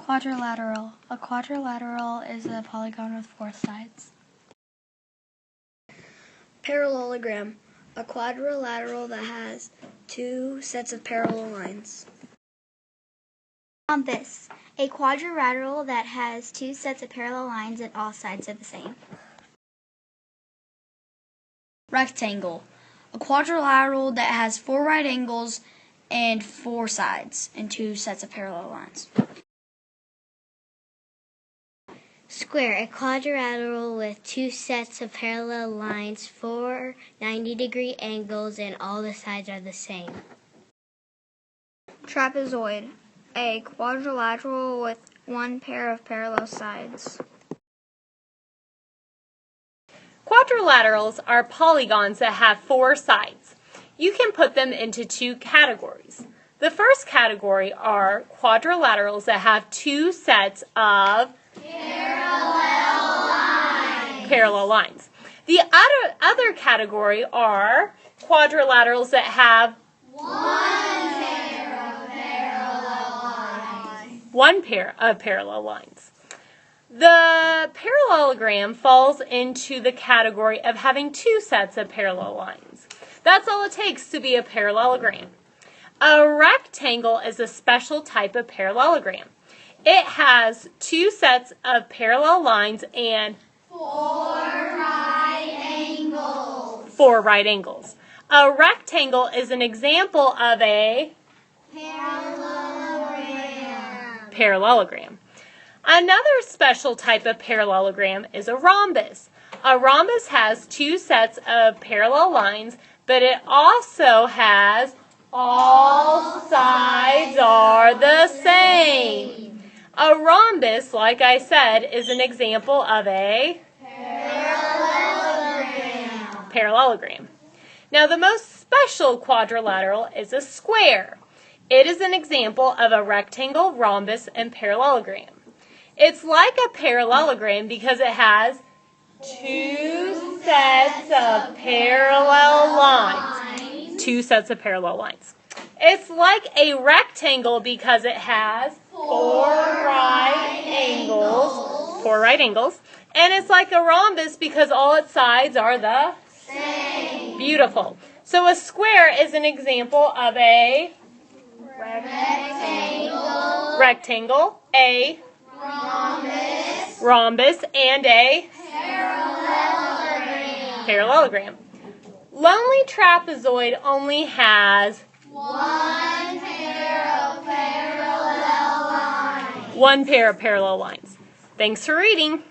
Quadrilateral. A quadrilateral is a polygon with 4 sides. Parallelogram. A quadrilateral that has 2 sets of parallel lines. Rhombus. A quadrilateral that has 2 sets of parallel lines and all sides are the same. Rectangle. A quadrilateral that has 4 right angles and 4 sides and 2 sets of parallel lines. Square. A quadrilateral with 2 sets of parallel lines, 4 90-degree angles, and all the sides are the same. Trapezoid. A quadrilateral with 1 pair of parallel sides. Quadrilaterals are polygons that have 4 sides. You can put them into 2 categories. The first category are quadrilaterals that have 2 sets of parallel lines. The other category are quadrilaterals that have 1 pair of parallel lines. The parallelogram falls into the category of having 2 sets of parallel lines. That's all it takes to be a parallelogram. A rectangle is a special type of parallelogram. It has 2 sets of parallel lines and 4 right angles. A rectangle is an example of a parallelogram. Another special type of parallelogram is a rhombus. A rhombus has 2 sets of parallel lines, but it also has all sides are the same. A rhombus, like I said, is an example of a parallelogram. Now, the most special quadrilateral is a square. It is an example of a rectangle, rhombus, and parallelogram. It's like a parallelogram because it has 2 sets of parallel lines. 2 sets of parallel lines. It's like a rectangle because it has 4 right angles. And it's like a rhombus because all its sides are the same. Beautiful. So a square is an example of a rectangle, a rhombus, and a parallelogram. Lonely trapezoid only has 1 pair of parallel lines. Thanks for reading.